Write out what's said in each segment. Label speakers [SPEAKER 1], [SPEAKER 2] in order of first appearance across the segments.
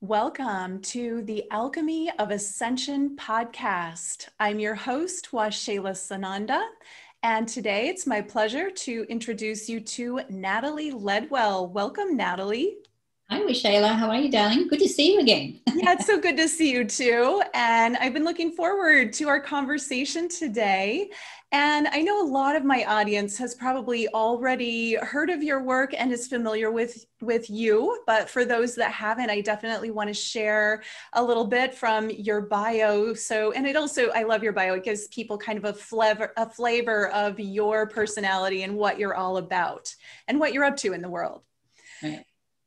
[SPEAKER 1] Welcome to the Alchemy of Ascension podcast. I'm your host, Washayla Sananda, and today it's my pleasure to introduce you to Natalie Ledwell. Welcome, Natalie.
[SPEAKER 2] Hi, Washayla. How are you, darling? Good to see you again.
[SPEAKER 1] Yeah, it's so good to see you too. And I've been looking forward to our conversation today. And I know a lot of my audience has probably already heard of your work and is familiar with you. But for those that haven't, I definitely want to share a little bit from your bio. And I love your bio. It gives people kind of a flavor of your personality and what you're all about and what you're up to in the world.
[SPEAKER 2] Right.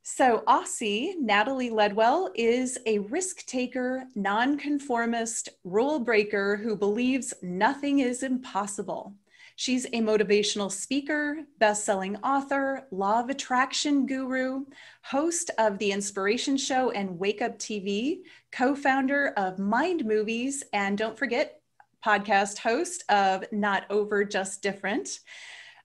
[SPEAKER 1] So Aussie, Natalie Ledwell is a risk-taker, nonconformist, rule breaker who believes nothing is impossible. She's a motivational speaker, best-selling author, law of attraction guru, host of The Inspiration Show and Wake Up TV, co-founder of Mind Movies, and don't forget, podcast host of Not Over, Just Different.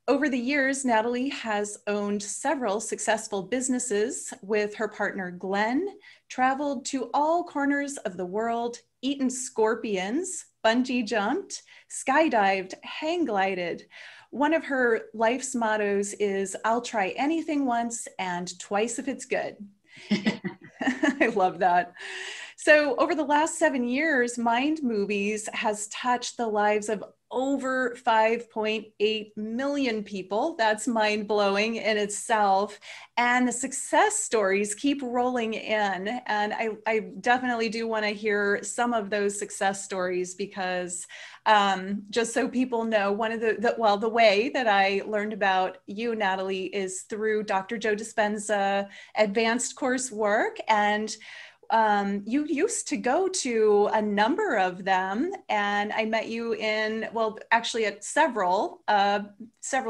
[SPEAKER 1] Over the years, Natalie has owned several successful businesses with her partner, Glenn, traveled to all corners of the world, eaten scorpions, bungee jumped, skydived, hang glided. One of her life's mottos is, "I'll try anything once and twice if it's good." I love that. So over the last 7 years, Mind Movies has touched the lives of over 5.8 million people. That's mind-blowing in itself. And the success stories keep rolling in. And I definitely do want to hear some of those success stories because just so people know, one of the way that I learned about you, Natalie, is through Dr. Joe Dispenza advanced course work. And you used to go to a number of them, and I met you at several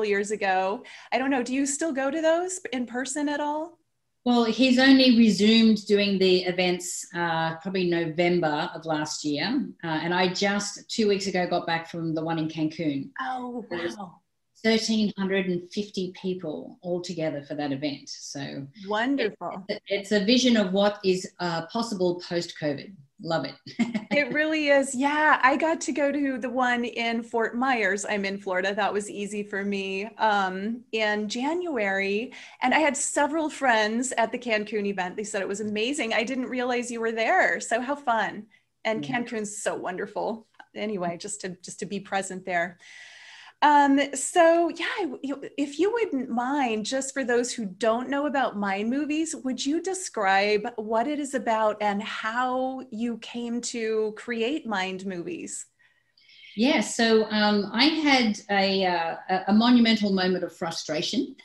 [SPEAKER 1] years ago. I don't know, do you still go to those in person at all?
[SPEAKER 2] Well, he's only resumed doing the events probably November of last year. And I just 2 weeks ago got back from the one in Cancun.
[SPEAKER 1] Oh, wow.
[SPEAKER 2] 1,350 people all together for that event. So
[SPEAKER 1] wonderful.
[SPEAKER 2] It's a vision of what is possible post-COVID. Love it.
[SPEAKER 1] It really is. Yeah, I got to go to the one in Fort Myers. I'm in Florida. That was easy for me in January. And I had several friends at the Cancun event. They said it was amazing. I didn't realize you were there. So how fun. And yeah. Cancun's so wonderful. Anyway, just to be present there. If you wouldn't mind, just for those who don't know about Mind Movies, would you describe what it is about and how you came to create Mind Movies?
[SPEAKER 2] Yeah, so I had a monumental moment of frustration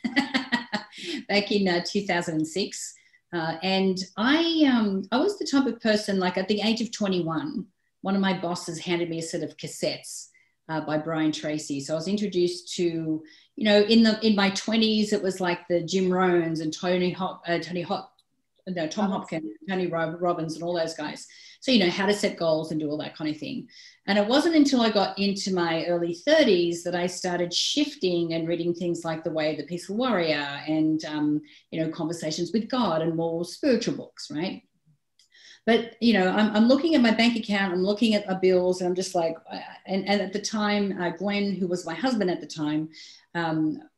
[SPEAKER 2] back in 2006. And I was the type of person, like at the age of 21, one of my bosses handed me a set of cassettes by Brian Tracy. So I was introduced to, in my 20s, it was like the Jim Rohns and Tom Hopkins, Tony Robbins and all those guys. So, how to set goals and do all that kind of thing. And it wasn't until I got into my early 30s that I started shifting and reading things like The Way of the Peaceful Warrior and, Conversations with God and more spiritual books, right? But, I'm looking at my bank account, I'm looking at my bills, and I'm just like, and at the time, Glenn, who was my husband at the time,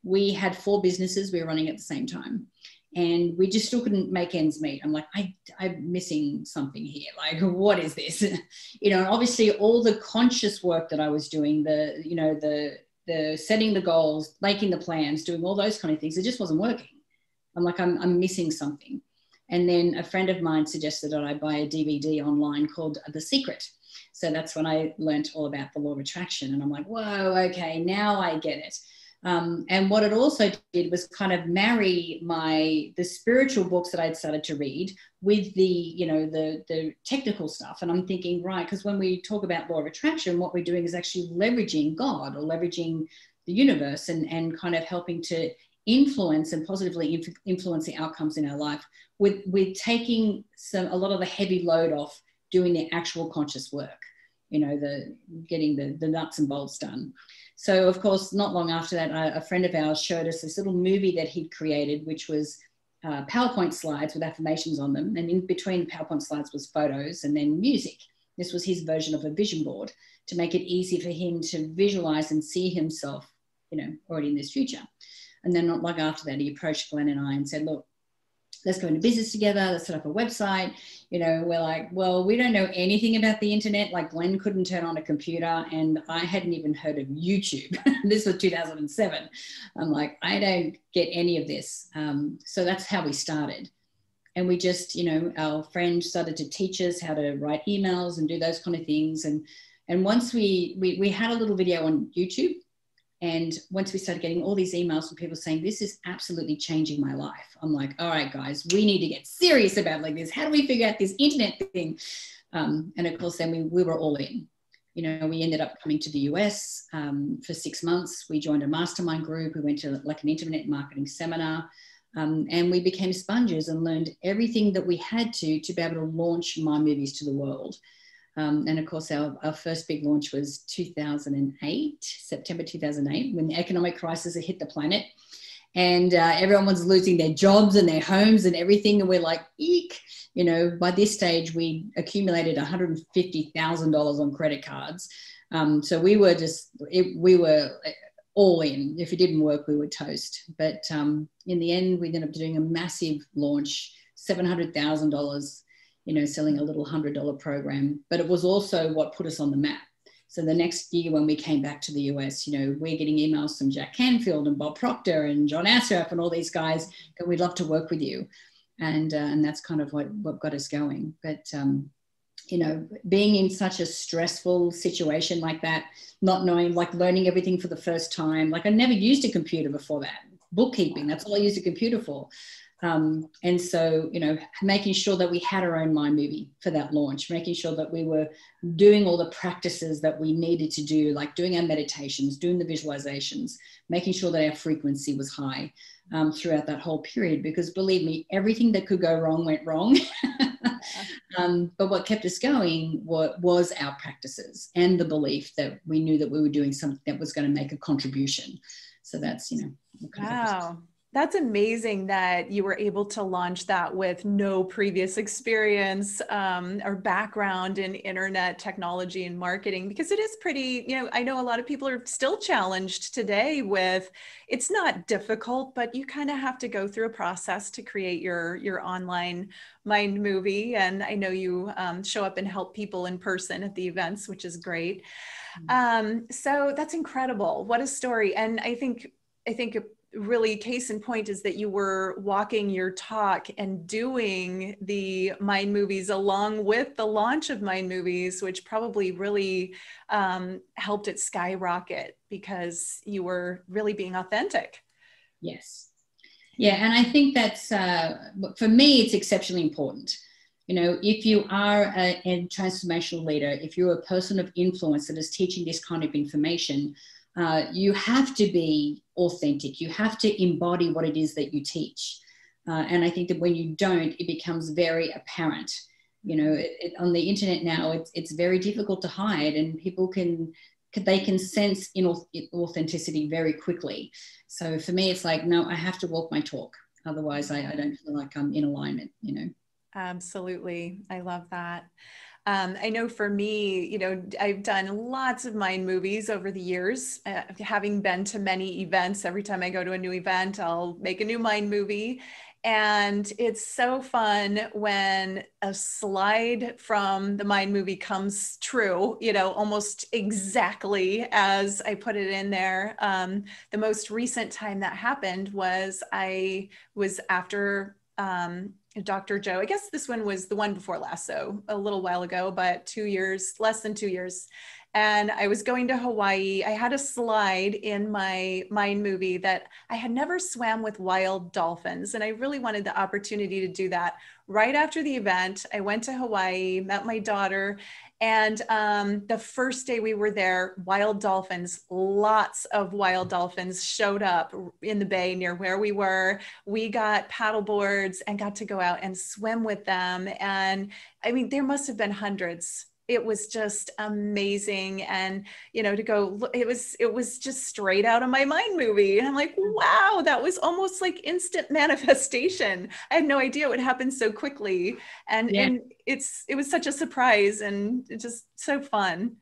[SPEAKER 2] we had 4 businesses we were running at the same time. And we just still couldn't make ends meet. I'm like, I'm missing something here. Like, what is this? Obviously all the conscious work that I was doing, the setting the goals, making the plans, doing all those kind of things, it just wasn't working. I'm like, I'm missing something. And then a friend of mine suggested that I buy a DVD online called The Secret. So that's when I learned all about the law of attraction. And I'm like, whoa, okay, now I get it. And what it also did was kind of marry the spiritual books that I'd started to read with the technical stuff. And I'm thinking, right, because when we talk about law of attraction, what we're doing is actually leveraging God or leveraging the universe and kind of helping to influence and positively influence the outcomes in our life with taking a lot of the heavy load off doing the actual conscious work, getting the nuts and bolts done. So of course, not long after that, a friend of ours showed us this little movie that he'd created, which was PowerPoint slides with affirmations on them. And in between the PowerPoint slides was photos and then music. This was his version of a vision board to make it easy for him to visualize and see himself, you know, already in this future. And then not long after that, he approached Glenn and I and said, look, let's go into business together. Let's set up a website. You know, we're like, well, we don't know anything about the internet. Like Glenn couldn't turn on a computer and I hadn't even heard of YouTube. This was 2007. I'm like, I don't get any of this. So that's how we started. And we just, you know, our friend started to teach us how to write emails and do those kind of things. And once we had a little video on YouTube. And once we started getting all these emails from people saying, this is absolutely changing my life. I'm like, all right, guys, we need to get serious about like this. How do we figure out this internet thing? And of course, then we were all in. You know, we ended up coming to the US for 6 months. We joined a mastermind group. We went to like an internet marketing seminar. And we became sponges and learned everything that we had to be able to launch my movies to the world. And of course, our first big launch was 2008, September 2008, when the economic crisis had hit the planet. And everyone was losing their jobs and their homes and everything. And we're like, eek. You know, by this stage, we accumulated $150,000 on credit cards. So we were we were all in. If it didn't work, we were toast. But in the end, we ended up doing a massive launch, $700,000. You know, selling a little $100 program, but it was also what put us on the map. So the next year when we came back to the US, you know, we're getting emails from Jack Canfield and Bob Proctor and John Assaraf and all these guys, and we'd love to work with you. And that's kind of what got us going. But, you know, being in such a stressful situation like that, not knowing, like learning everything for the first time, like I never used a computer before that. Bookkeeping, that's all I used a computer for. And so, you know, making sure that we had our own mind movie for that launch, making sure that we were doing all the practices that we needed to do, like doing our meditations, doing the visualizations, making sure that our frequency was high throughout that whole period, because believe me, everything that could go wrong went wrong. But what kept us going was our practices and the belief that we knew that we were doing something that was going to make a contribution. So that's, you know.
[SPEAKER 1] Wow. That's amazing that you were able to launch that with no previous experience or background in internet technology and marketing, because it is pretty, you know, I know a lot of people are still challenged today with, it's not difficult, but you kind of have to go through a process to create your online mind movie. And I know you show up and help people in person at the events, which is great. So that's incredible. What a story. And I think really case in point is that you were walking your talk and doing the mind movies along with the launch of mind movies, which probably really helped it skyrocket because you were really being authentic.
[SPEAKER 2] Yes. Yeah. And I think that's, for me, it's exceptionally important. You know, if you are a transformational leader, if you're a person of influence that is teaching this kind of information, you have to be authentic. You have to embody what it is that you teach. And I think that when you don't, it becomes very apparent. You know, on the internet now, it's very difficult to hide, and people can sense inauthenticity very quickly. So for me, it's like, no, I have to walk my talk. Otherwise, I don't feel like I'm in alignment, you know.
[SPEAKER 1] Absolutely. I love that. I know for me, you know, I've done lots of mind movies over the years, having been to many events. Every time I go to a new event, I'll make a new mind movie. And it's so fun when a slide from the mind movie comes true, you know, almost exactly as I put it in there. The most recent time that happened was I was after Dr. Joe. I guess this one was the one before last, so a little while ago, but 2 years, less than 2 years. And I was going to Hawaii. I had a slide in my mind movie that I had never swam with wild dolphins. And I really wanted the opportunity to do that. Right after the event, I went to Hawaii, met my daughter, and the first day we were there, wild dolphins, lots of wild dolphins showed up in the bay near where we were. We got paddle boards and got to go out and swim with them. And I mean, there must have been hundreds it was just amazing. And, you know, to go, it was just straight out of my mind movie. And I'm like, wow, that was almost like instant manifestation. I had no idea it would happen so quickly. And,
[SPEAKER 2] Yeah.
[SPEAKER 1] and it was such a surprise and it's just so fun.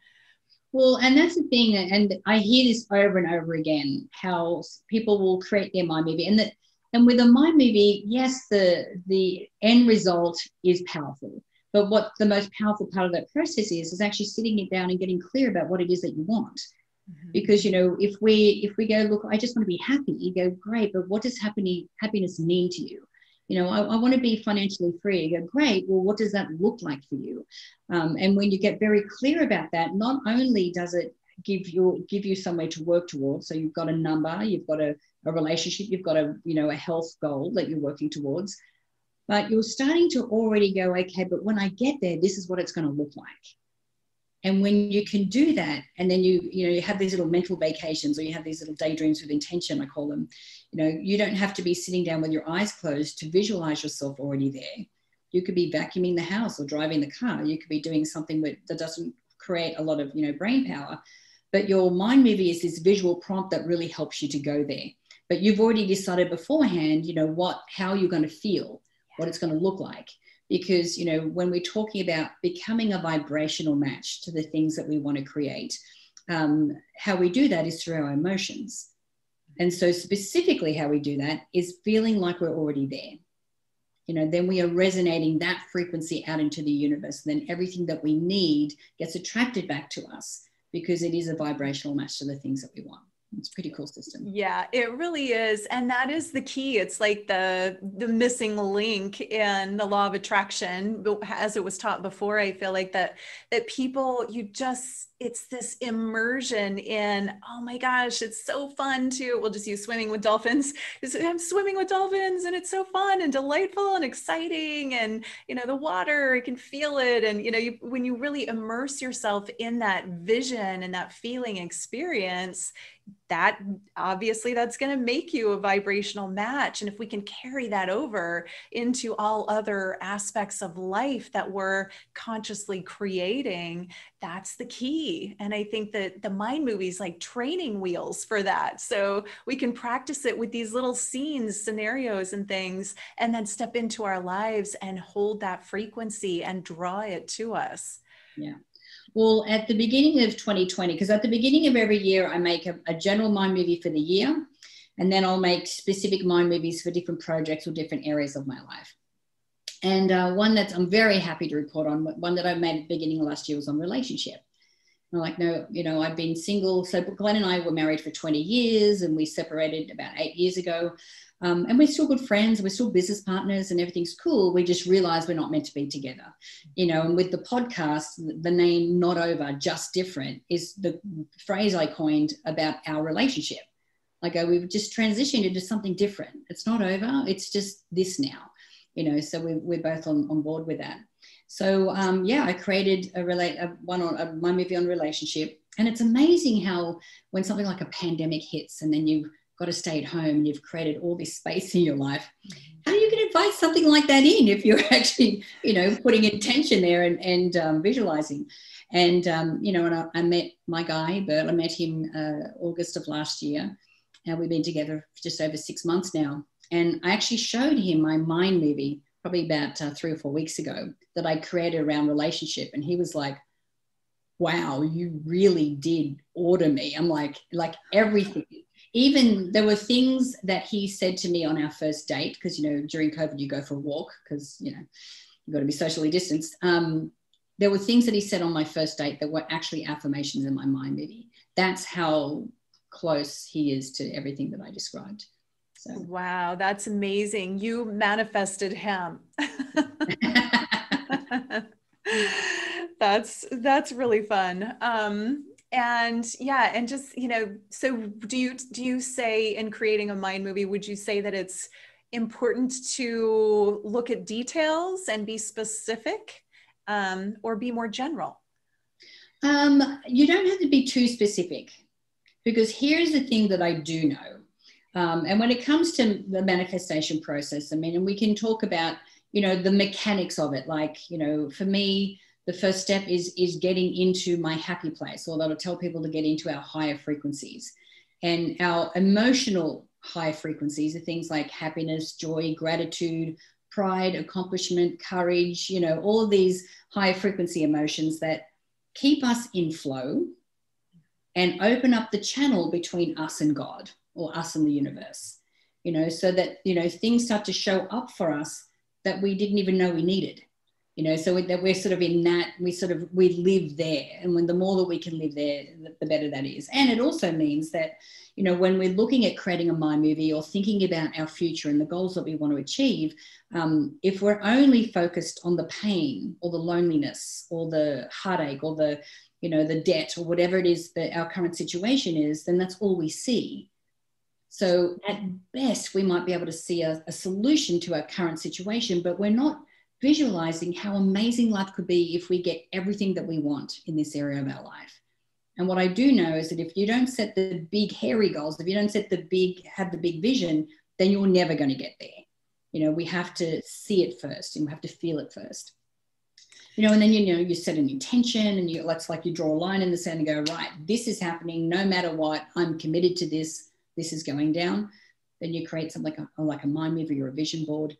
[SPEAKER 2] Well, and that's the thing, and I hear this over and over again, how people will create their mind movie, and with a mind movie, yes, the end result is powerful, but what the most powerful part of that process is actually sitting it down and getting clear about what it is that you want. Mm-hmm. Because, you know, if we go, look, I just want to be happy, you go, great, but what does happiness mean to you? You know, I want to be financially free. You go, great. Well, what does that look like for you? And when you get very clear about that, not only does it give you somewhere to work towards, so you've got a number, you've got a relationship, you've got a health goal that you're working towards, but you're starting to already go, okay, but when I get there, this is what it's going to look like. And when you can do that, and then you have these little mental vacations, or you have these little daydreams with intention, I call them, you know, you don't have to be sitting down with your eyes closed to visualize yourself already there. You could be vacuuming the house or driving the car. You could be doing something that doesn't create a lot of, you know, brain power, but your mind movie is this visual prompt that really helps you to go there. But you've already decided beforehand, you know, how you're going to feel, what it's going to look like. Because, you know, when we're talking about becoming a vibrational match to the things that we want to create, how we do that is through our emotions. And so specifically how we do that is feeling like we're already there. You know, then we are resonating that frequency out into the universe. And then everything that we need gets attracted back to us because it is a vibrational match to the things that we want. It's a pretty cool system.
[SPEAKER 1] Yeah, it really is. And that is the key. It's like the missing link in the law of attraction, as it was taught before. I feel like that people, it's this immersion in, oh my gosh, it's so fun we'll just use swimming with dolphins. I'm swimming with dolphins and it's so fun and delightful and exciting. And, you know, the water, I can feel it. And, you know, when you really immerse yourself in that vision and that feeling experience, that obviously that's going to make you a vibrational match. And if we can carry that over into all other aspects of life that we're consciously creating, that's the key. And I think that the mind movies like training wheels for that. So we can practice it with these little scenes, scenarios and things, and then step into our lives and hold that frequency and draw it to us.
[SPEAKER 2] Yeah. Well, at the beginning of 2020, because at the beginning of every year, I make a general mind movie for the year, and then I'll make specific mind movies for different projects or different areas of my life. And one that I'm very happy to report on, one that I made at the beginning of last year was on relationship. I'm like, no, you know, I've been single. So Glenn and I were married for 20 years and we separated about 8 years ago. And we're still good friends, we're still business partners and everything's cool. We just realized we're not meant to be together, you know. And with the podcast, the name Not Over, Just Different is the phrase I coined about our relationship. Like, we've just transitioned into something different. It's not over, it's just this now, you know. So we're both on board with that. So I created a mind movie on relationship. And it's amazing how when something like a pandemic hits and then you've got to stay at home and you've created all this space in your life, how are you going to invite something like that in if you're actually, you know, putting intention there and visualizing? And, you know, and I met my guy, Bert. I met him August of last year. And we've been together for just over 6 months now. And I actually showed him my mind movie probably about 3 or 4 weeks ago that I created around relationship. And he was like, wow, you really did order me. I'm like everything. Even there were things that he said to me on our first date, because, you know, during COVID, you go for a walk because, you know, you've got to be socially distanced. There were things that he said on my first date that were actually affirmations in my mind movie. That's how close he is to everything that I described. So. Wow,
[SPEAKER 1] that's amazing. You manifested him. That's really fun. And yeah, and just, you know, so do you say in creating a mind movie, would you say that it's important to look at details and be specific, or be more general?
[SPEAKER 2] You don't have to be too specific, because here's the thing that I do know. And when it comes to the manifestation process, I mean, and we can talk about, you know, the mechanics of it. Like, you know, for me, the first step is getting into my happy place, or that'll tell people to get into our higher frequencies. And our emotional high frequencies are things like happiness, joy, gratitude, pride, accomplishment, courage, you know, all of these high frequency emotions that keep us in flow and open up the channel between us and God, or us and the universe, you know, so that, you know, things start to show up for us that we didn't even know we needed, you know, so that we're sort of in that, we live there. And when the more that we can live there, the better that is. And it also means that, you know, when we're looking at creating a mind movie or thinking about our future and the goals that we want to achieve, if we're only focused on the pain or the loneliness or the heartache or the, you know, the debt or whatever it is that our current situation is, then that's all we see. So at best, we might be able to see a solution to our current situation, but we're not visualizing how amazing life could be if we get everything that we want in this area of our life. And what I do know is that if you don't set the big hairy goals, if you don't have the big vision, then you're never going to get there. You know, we have to see it first and we have to feel it first. You know, and then, you know, you set an intention and it's like you draw a line in the sand and go, right, this is happening no matter what, I'm committed to this. This is going down. Then you create something like a mind movie or a vision board.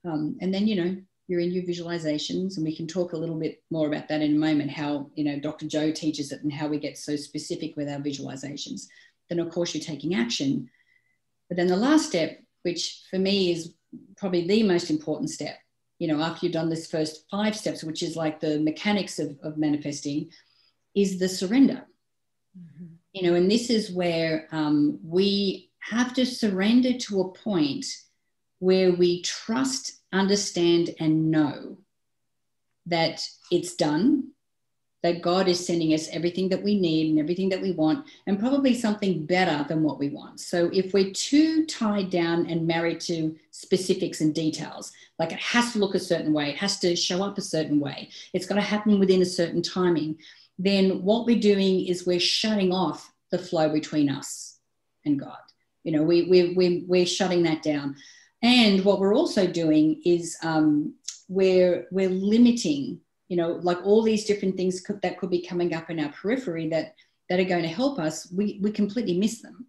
[SPEAKER 2] And then, you know, you're in your visualizations, and we can talk a little bit more about that in a moment, how, you know, Dr. Joe teaches it and how we get so specific with our visualizations. Then, of course, you're taking action. But then the last step, which for me is probably the most important step, you know, after you've done this first 5 steps, which is like the mechanics of manifesting, is the surrender. Mm-hmm. You know, and this is where we have to surrender to a point where we trust, understand, and know that it's done, that God is sending us everything that we need and everything that we want, and probably something better than what we want. So if we're too tied down and married to specifics and details, like it has to look a certain way, it has to show up a certain way, it's got to happen within a certain timing, then what we're doing is we're shutting off the flow between us and God. You know, we're shutting that down. And what we're also doing is we're limiting, you know, like all these different things that could be coming up in our periphery that are going to help us. We completely miss them.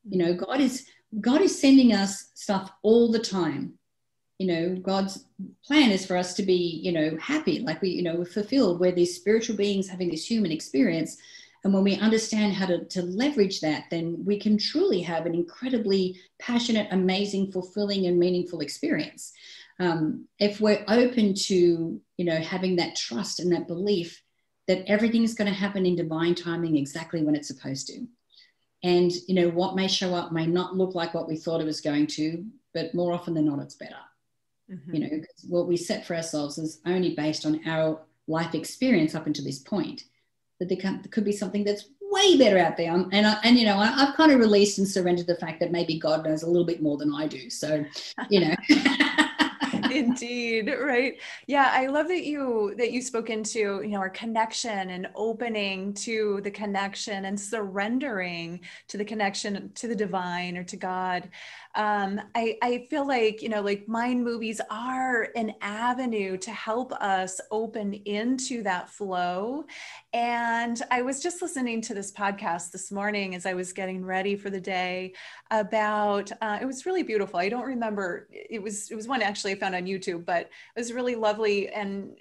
[SPEAKER 2] You know, God is sending us stuff all the time. You know, God's plan is for us to be, you know, happy, like we're fulfilled. We're these spiritual beings having this human experience. And when we understand how to leverage that, then we can truly have an incredibly passionate, amazing, fulfilling, and meaningful experience. If we're open to, you know, having that trust and that belief that everything is going to happen in divine timing exactly when it's supposed to. And, you know, what may show up may not look like what we thought it was going to, but more often than not, it's better. Mm-hmm. You know, because what we set for ourselves is only based on our life experience up until this point. But there could be something that's way better out there. And you know, I've kind of released and surrendered the fact that maybe God knows a little bit more than I do. So, you know.
[SPEAKER 1] Indeed, right? Yeah, I love that you spoke into, you know, our connection and opening to the connection and surrendering to the connection to the divine or to God. I feel like, you know, like mind movies are an avenue to help us open into that flow. And I was just listening to this podcast this morning as I was getting ready for the day about, it was really beautiful. I don't remember, it was one actually I found on YouTube, but it was really lovely. And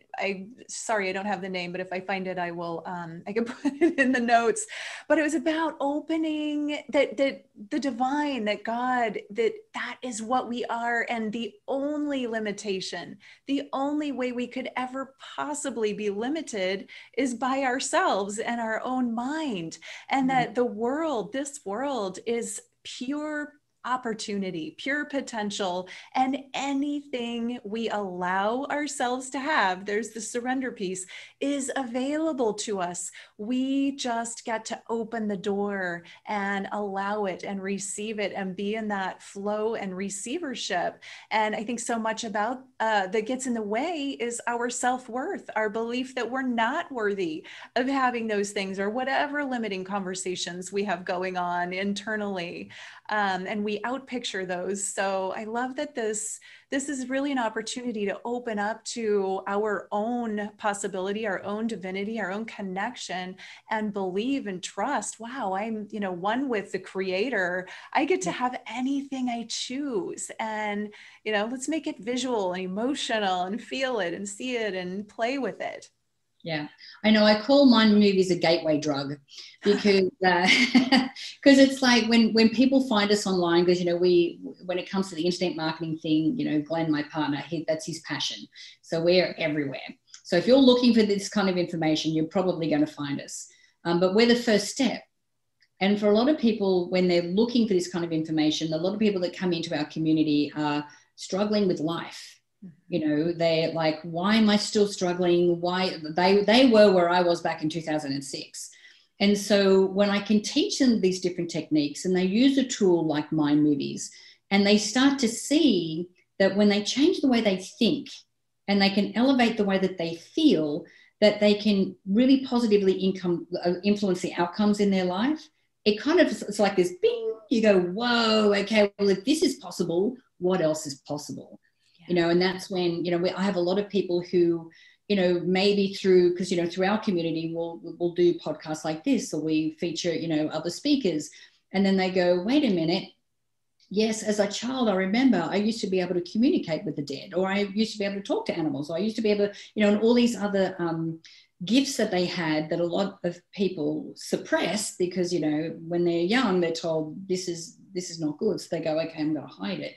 [SPEAKER 1] sorry, I don't have the name, but if I find it, I will, I can put it in the notes. But it was about opening that the divine, that God, that is what we are. And the only limitation, the only way we could ever possibly be limited is by ourselves and our own mind. And that this world is pure opportunity, pure potential, and anything we allow ourselves to have, there's the surrender piece, is available to us. We just get to open the door and allow it and receive it and be in that flow and receivership. And I think so much about that gets in the way is our self-worth, our belief that we're not worthy of having those things or whatever limiting conversations we have going on internally. and we outpicture those. So I love that this is really an opportunity to open up to our own possibility, our own divinity, our own connection, and believe and trust. Wow, I'm, one with the Creator. I get to have anything I choose. And, let's make it visual and emotional and feel it and see it and play with it.
[SPEAKER 2] Yeah, I know. I call mind movies a gateway drug because it's like when people find us online, because when it comes to the internet marketing thing, Glenn, my partner, that's his passion. So we're everywhere. So if you're looking for this kind of information, you're probably going to find us. But we're the first step. And for a lot of people, when they're looking for this kind of information, a lot of people that come into our community are struggling with life. They're like, why am I still struggling? Why they were where I was back in 2006. And so when I can teach them these different techniques and they use a tool like mind movies, and they start to see that when they change the way they think and they can elevate the way that they feel, that they can really positively influence the outcomes in their life. It's like this bing, you go, whoa, okay, well, if this is possible, what else is possible? And that's when, I have a lot of people who, maybe through our community, we'll do podcasts like this, or we feature, other speakers. And then they go, wait a minute. Yes, as a child, I remember I used to be able to communicate with the dead, or I used to be able to talk to animals, or I used to be able to, and all these other gifts that they had that a lot of people suppress because, when they're young, they're told this is not good. So they go, okay, I'm going to hide it.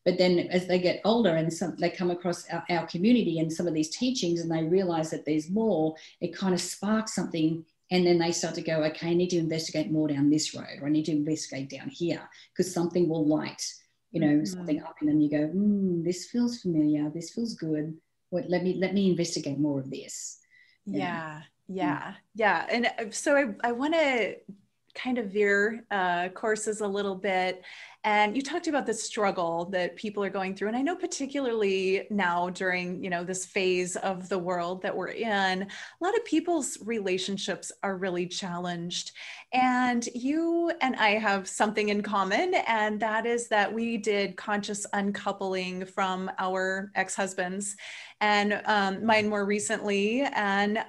[SPEAKER 2] But then as they get older and they come across our community and some of these teachings and they realize that there's more, it kind of sparks something. And then they start to go, okay, I need to investigate more down this road, or I need to investigate down here, because something will light, something up in them. You go, this feels familiar. This feels good. Let me investigate more of this.
[SPEAKER 1] Yeah. And so I want to kind of veer courses a little bit. And you talked about the struggle that people are going through. And I know particularly now during, this phase of the world that we're in, a lot of people's relationships are really challenged. And you and I have something in common. And that is that we did conscious uncoupling from our ex-husbands, and mine more recently. And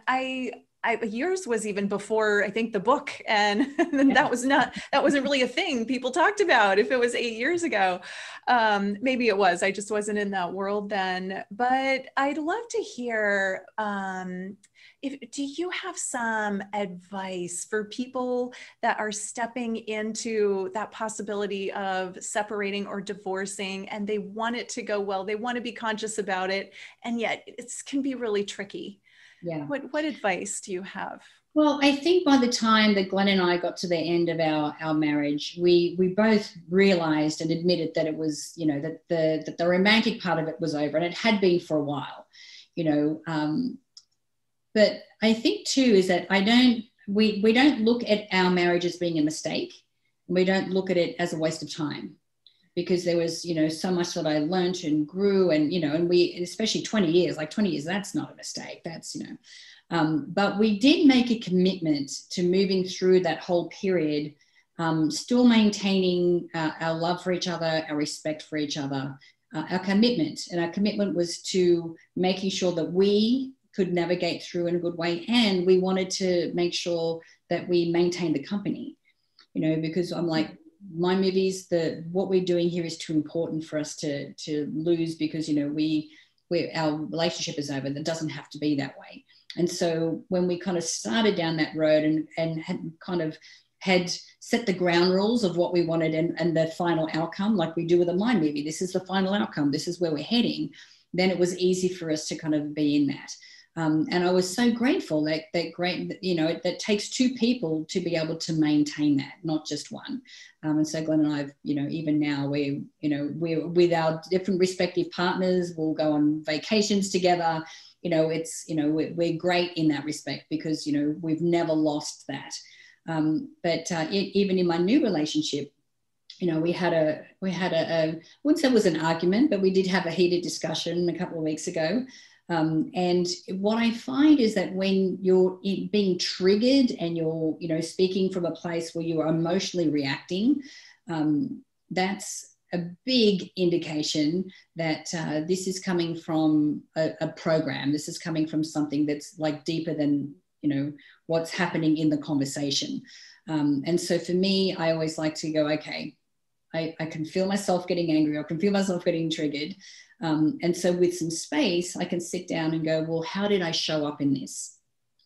[SPEAKER 1] yours was even before, I think, the book. And that wasn't really a thing people talked about if it was 8 years ago. Maybe it was, I just wasn't in that world then. But I'd love to hear, do you have some advice for people that are stepping into that possibility of separating or divorcing, and they want it to go well, they want to be conscious about it, and yet it can be really tricky?
[SPEAKER 2] Yeah.
[SPEAKER 1] What advice do you have?
[SPEAKER 2] Well, I think by the time that Glenn and I got to the end of our marriage, we both realized and admitted that it was, that the romantic part of it was over, and it had been for a while, but I think too is that we don't look at our marriage as being a mistake. We don't look at it as a waste of time, because there was, so much that I learned and grew, and, and we, especially 20 years, that's not a mistake. That's, but we did make a commitment to moving through that whole period, still maintaining our love for each other, our respect for each other, our commitment. And our commitment was to making sure that we could navigate through in a good way. And we wanted to make sure that we maintained the company, because I'm like, my movies, what we're doing here is too important for us to lose, because our relationship is over. That doesn't have to be that way. And so when we kind of started down that road and had set the ground rules of what we wanted and the final outcome, like we do with a mind movie, this is the final outcome, this is where we're heading, then it was easy for us to kind of be in that. And I was so grateful that that takes two people to be able to maintain that, not just one. And so Glenn and I, even now we're with our different respective partners, we'll go on vacations together. We're great in that respect, because, we've never lost that. But even in my new relationship, we had a I wouldn't say it was an argument, but we did have a heated discussion a couple of weeks ago. And what I find is that when you're being triggered and you're, speaking from a place where you are emotionally reacting, that's a big indication that this is coming from a program. This is coming from something that's like deeper than, you know, what's happening in the conversation. And so for me, I always like to go, okay, I can feel myself getting angry. I can feel myself getting triggered. And so with some space, I can sit down and go, well, how did I show up in this?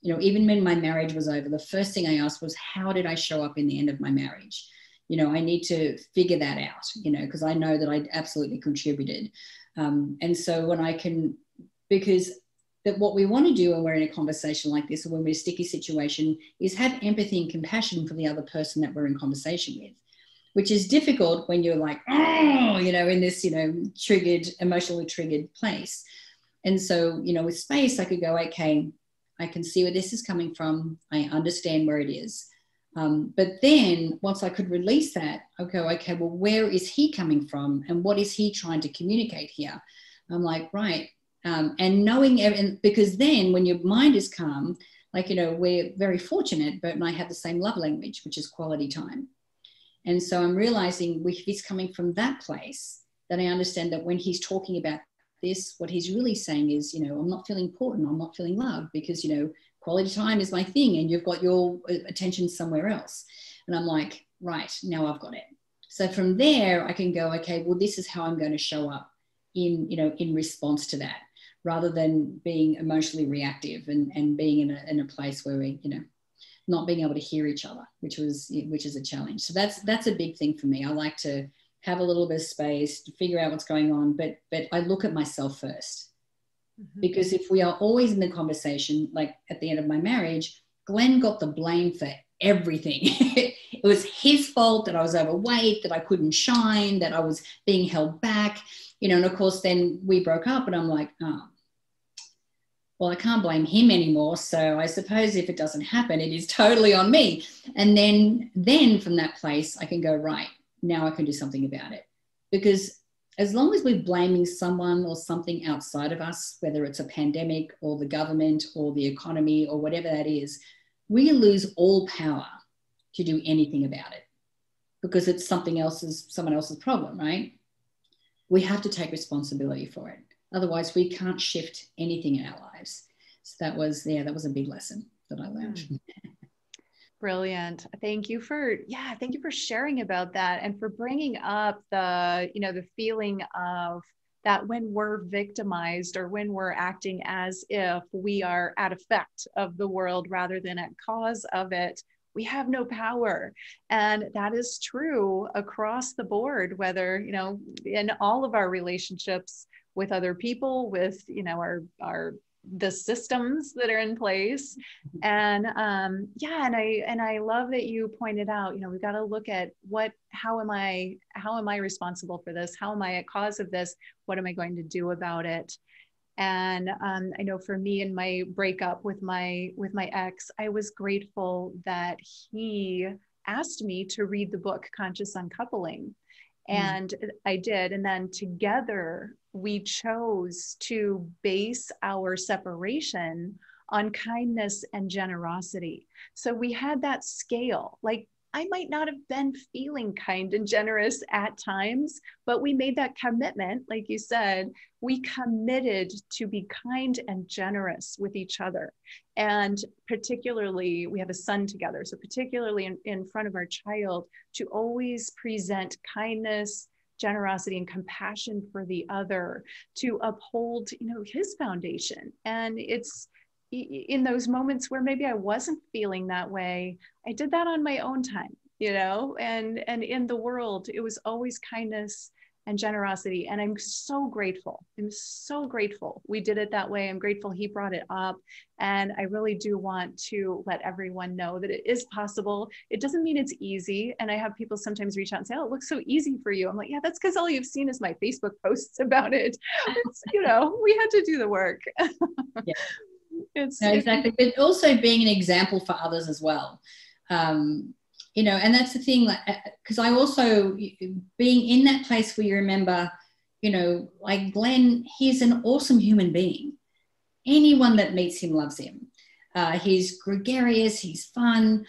[SPEAKER 2] You know, even when my marriage was over, the first thing I asked was, how did I show up in the end of my marriage? You know, I need to figure that out, you know, because I know that I absolutely contributed. And so when I can, because that what we want to do when we're in a conversation like this, or when we're in a sticky situation, is have empathy and compassion for the other person that we're in conversation with, which is difficult when you're like, oh, you know, in this, you know, triggered, emotionally triggered place. And so, you know, with space, I could go, okay, I can see where this is coming from. I understand where it is. But then once I could release that, I'll go, okay, well, where is he coming from? And what is he trying to communicate here? I'm like, right. And knowing, because then when your mind is calm, like, you know, we're very fortunate, Bert and I have the same love language, which is quality time. And so I'm realizing if he's coming from that place, then I understand that when he's talking about this, what he's really saying is, you know, I'm not feeling important. I'm not feeling loved because, you know, quality time is my thing and you've got your attention somewhere else. And I'm like, right, now I've got it. So from there, I can go, okay, well, this is how I'm going to show up in, you know, in response to that, rather than being emotionally reactive and being in a place where we, you know, not being able to hear each other, which is a challenge. So that's a big thing for me. I like to have a little bit of space to figure out what's going on, but I look at myself first. Mm-hmm. Because if we are always in the conversation, like at the end of my marriage, Glenn got the blame for everything. It was his fault that I was overweight, that I couldn't shine, that I was being held back, you know, and of course then we broke up and I'm like, oh, well, I can't blame him anymore. So I suppose if it doesn't happen, it is totally on me. And then from that place, I can go, right, now I can do something about it. Because as long as we're blaming someone or something outside of us, whether it's a pandemic or the government or the economy or whatever that is, we lose all power to do anything about it because it's someone else's problem, right? We have to take responsibility for it. Otherwise, we can't shift anything in our lives. So that was a big lesson that I learned.
[SPEAKER 1] Brilliant. Thank you for sharing about that and for bringing up the feeling of that when we're victimized or when we're acting as if we are at effect of the world rather than at cause of it, we have no power. And that is true across the board, whether, you know, in all of our relationships with other people, with, you know, the systems that are in place. And and I love that you pointed out, you know, we've got to look at how am I responsible for this? How am I a cause of this? What am I going to do about it? And I know for me in my breakup with my ex, I was grateful that he asked me to read the book Conscious Uncoupling. And I did. And then together we chose to base our separation on kindness and generosity. So we had that scale. Like, I might not have been feeling kind and generous at times, but we made that commitment. Like you said, we committed to be kind and generous with each other. And particularly, we have a son together. So particularly in front of our child, to always present kindness, generosity, and compassion for the other, to uphold, you know, his foundation. And it's in those moments where maybe I wasn't feeling that way, I did that on my own time, you know, and in the world, it was always kindness and generosity. And I'm so grateful. We did it that way. I'm grateful he brought it up. And I really do want to let everyone know that it is possible. It doesn't mean it's easy. And I have people sometimes reach out and say, oh, it looks so easy for you. I'm like, yeah, that's because all you've seen is my Facebook posts about it. It's, you know, we had to do the work.
[SPEAKER 2] Yeah. Exactly. But also being an example for others as well. You know, and that's the thing, like, because I also, being in that place where you remember, you know, like Glenn, he's an awesome human being. Anyone that meets him loves him. He's gregarious, he's fun,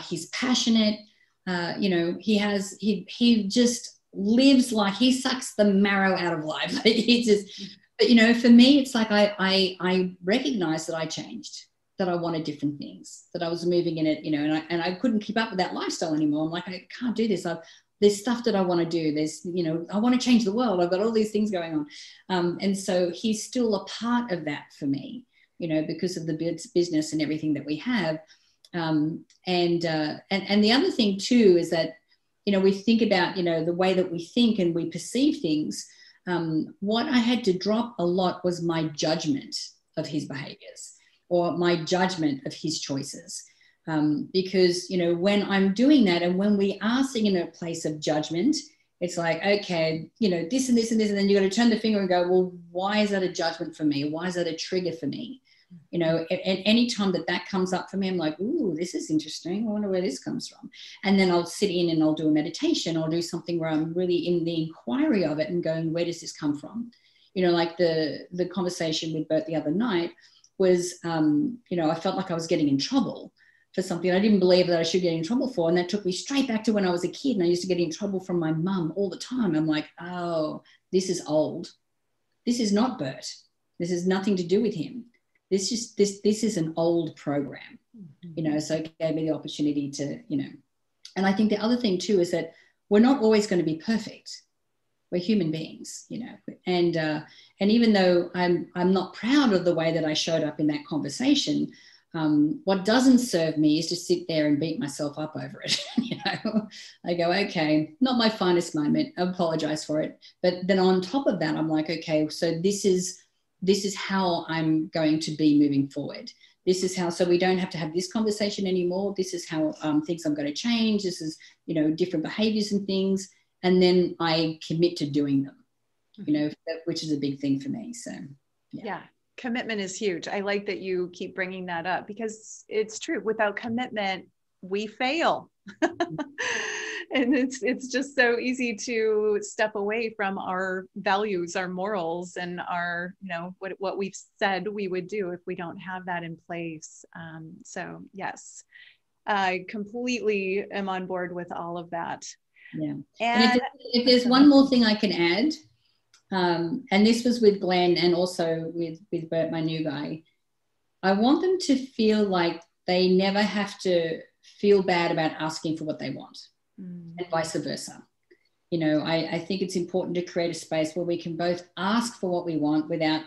[SPEAKER 2] he's passionate. You know, he just lives like he sucks the marrow out of life. Like he's just, but you know, for me, it's like I recognized that I changed, that I wanted different things, that I was moving in it, you know, and I couldn't keep up with that lifestyle anymore. I'm like, I can't do this. There's stuff that I want to do. There's, you know, I want to change the world. I've got all these things going on. And so he's still a part of that for me, you know, because of the business and everything that we have. And the other thing too is that, you know, we think about, you know, the way that we think and we perceive things. What I had to drop a lot was my judgment of his behaviors or my judgment of his choices. Because, you know, when I'm doing that and when we are sitting in a place of judgment, it's like, okay, you know, this and this and this, and then you got to turn the finger and go, well, why is that a judgment for me? Why is that a trigger for me? You know, at any time that comes up for me, I'm like, ooh, this is interesting. I wonder where this comes from. And then I'll sit in and I'll do a meditation. I'll do something where I'm really in the inquiry of it and going, where does this come from? You know, like the conversation with Bert the other night was, you know, I felt like I was getting in trouble for something I didn't believe that I should get in trouble for. And that took me straight back to when I was a kid and I used to get in trouble from my mum all the time. I'm like, oh, this is old. This is not Bert. This has nothing to do with him. This is an old program, you know, so it gave me the opportunity to, you know, and I think the other thing too is that we're not always going to be perfect. We're human beings, you know, and even though I'm not proud of the way that I showed up in that conversation, what doesn't serve me is to sit there and beat myself up over it. You know, I go, okay, not my finest moment. I apologize for it. But then on top of that, I'm like, okay, so this is how I'm going to be moving forward. This is how, so we don't have to have this conversation anymore. This is how things I'm going to change. This is, you know, different behaviors and things. And then I commit to doing them, you know, which is a big thing for me. So,
[SPEAKER 1] yeah. Commitment is huge. I like that you keep bringing that up because it's true. Without commitment, we fail. And it's just so easy to step away from our values, our morals, and our, you know, what we've said we would do if we don't have that in place. So yes, I completely am on board with all of that.
[SPEAKER 2] Yeah. And if there's one more thing I can add, and this was with Glenn and also with Bert, my new guy, I want them to feel like they never have to feel bad about asking for what they want, and vice versa. You know, I think it's important to create a space where we can both ask for what we want without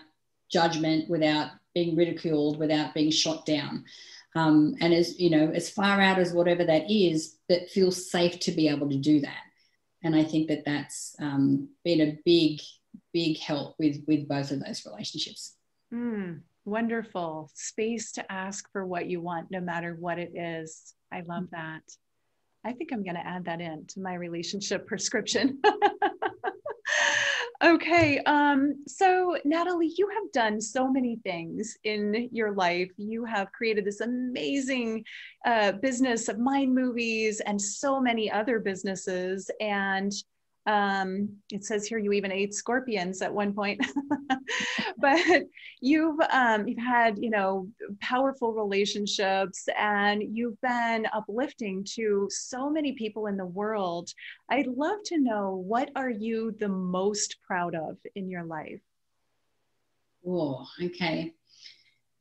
[SPEAKER 2] judgment, without being ridiculed, without being shot down. And as, you know, as far out as whatever that is, that feels safe to be able to do that. And I think that that's been a big help with both of those relationships.
[SPEAKER 1] Wonderful. Space to ask for what you want, no matter what it is. I love that. I think I'm going to add that in to my relationship prescription. Okay. So Natalie, you have done so many things in your life. You have created this amazing business of Mind Movies and so many other businesses. And it says here you even ate scorpions at one point. But you've had, you know, powerful relationships, and you've been uplifting to so many people in the world. I'd love to know, what are you the most proud of in your life?
[SPEAKER 2] Oh, okay.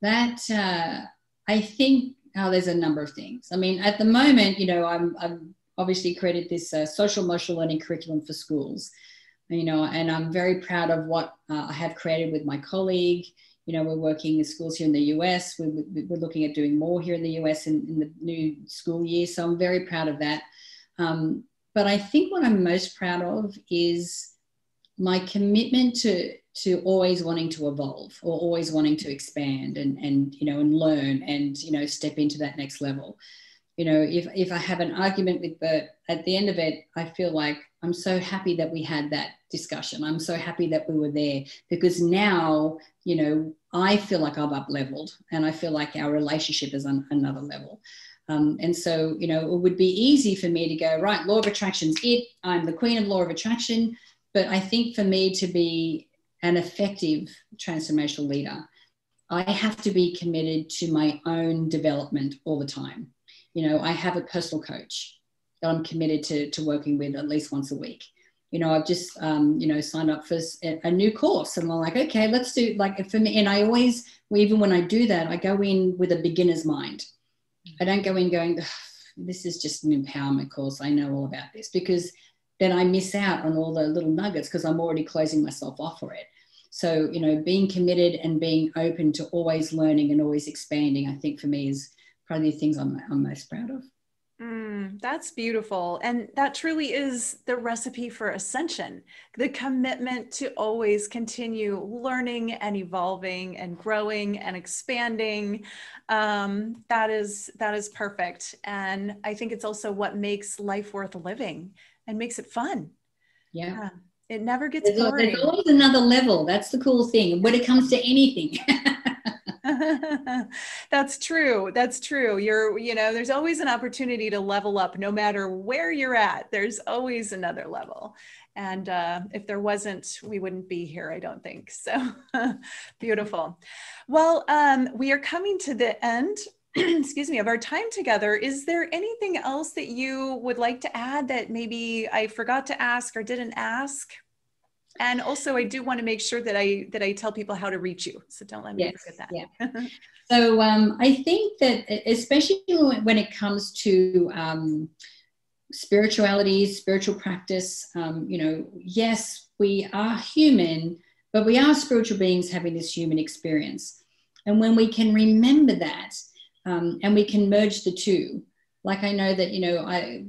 [SPEAKER 2] That I think, there's a number of things. I mean, at the moment, you know, I'm obviously created this social emotional learning curriculum for schools, you know, and I'm very proud of what I have created with my colleague. You know, we're working in schools here in the US. We're looking at doing more here in the US in the new school year. So I'm very proud of that. But I think what I'm most proud of is my commitment to always wanting to evolve, or always wanting to expand and you know, and learn and, you know, step into that next level. You know, if I have an argument with Bert, at the end of it, I feel like I'm so happy that we had that discussion. I'm so happy that we were there, because now, you know, I feel like I've up leveled, and I feel like our relationship is on another level. And so, you know, it would be easy for me to go, right, law of attraction's it. I'm the queen of law of attraction. But I think for me to be an effective transformational leader, I have to be committed to my own development all the time. You know, I have a personal coach that I'm committed to working with at least once a week. I've just, signed up for a new course, and I'm like, okay, let's do, like, for me. And I always, even when I do that, I go in with a beginner's mind. I don't go in going, this is just an empowerment course, I know all about this, because then I miss out on all the little nuggets because I'm already closing myself off for it. So, being committed and being open to always learning and always expanding, I think for me is probably the things I'm most proud of.
[SPEAKER 1] That's beautiful. And that truly is the recipe for ascension, the commitment to always continue learning and evolving and growing and expanding. That is perfect. And I think it's also what makes life worth living and makes it fun.
[SPEAKER 2] Yeah.
[SPEAKER 1] It never gets boring.
[SPEAKER 2] There's always another level. That's the cool thing when it comes to anything.
[SPEAKER 1] That's true. That's true. There's always an opportunity to level up no matter where you're at. There's always another level. And if there wasn't, we wouldn't be here, I don't think. So beautiful. Well, we are coming to the end, excuse me, of our time together. Is there anything else that you would like to add that maybe I forgot to ask or didn't ask? And also, I do want to make sure that I tell people how to reach you. So don't let me forget that.
[SPEAKER 2] Yeah. So I think that especially when it comes to spirituality, spiritual practice, yes, we are human, but we are spiritual beings having this human experience. And when we can remember that, and we can merge the two, like I know that,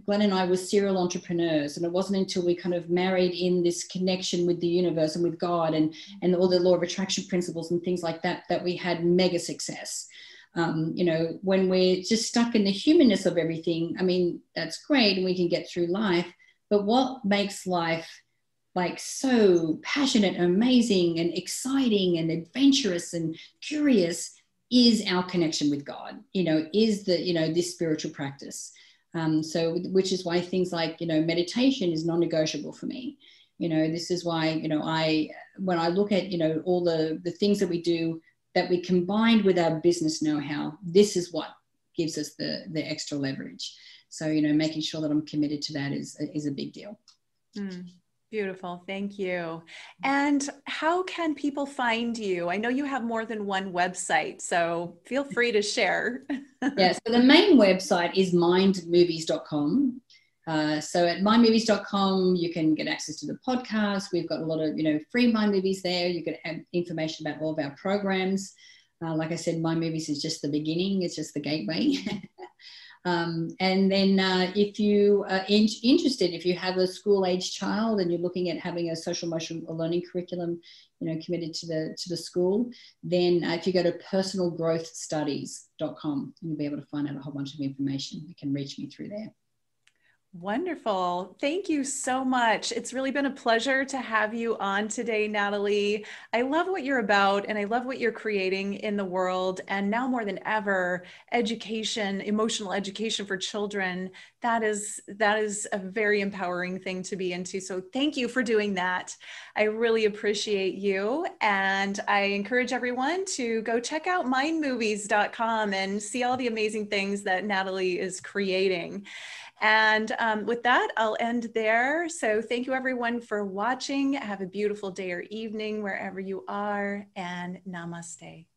[SPEAKER 2] Glenn and I were serial entrepreneurs, and it wasn't until we kind of married in this connection with the universe and with God and all the law of attraction principles and things like that, that we had mega success. When we're just stuck in the humanness of everything, I mean, that's great and we can get through life, but what makes life like so passionate and amazing and exciting and adventurous and curious is our connection with God, is this spiritual practice. So which is why things like, meditation is non-negotiable for me. This is why, when I look at, all the things that we do that we combined with our business know-how, this is what gives us the extra leverage. So, making sure that I'm committed to that is a big deal.
[SPEAKER 1] Beautiful. Thank you. And how can people find you? I know you have more than one website, so feel free to share.
[SPEAKER 2] Yeah, so the main website is mindmovies.com. So at mindmovies.com, you can get access to the podcast. We've got a lot of, free Mind Movies there. You can have information about all of our programs. Like I said, Mind Movies is just the beginning. It's just the gateway. And then if you are interested, if you have a school-age child and you're looking at having a social emotional learning curriculum, committed to the school, then if you go to personalgrowthstudies.com, you'll be able to find out a whole bunch of information. You can reach me through there.
[SPEAKER 1] Wonderful. Thank you so much. It's really been a pleasure to have you on today, Natalie. I love what you're about and I love what you're creating in the world. And now more than ever, education, emotional education for children, that is a very empowering thing to be into. So thank you for doing that. I really appreciate you. And I encourage everyone to go check out mindmovies.com and see all the amazing things that Natalie is creating. And with that, I'll end there. So thank you everyone for watching. Have a beautiful day or evening wherever you are, and namaste.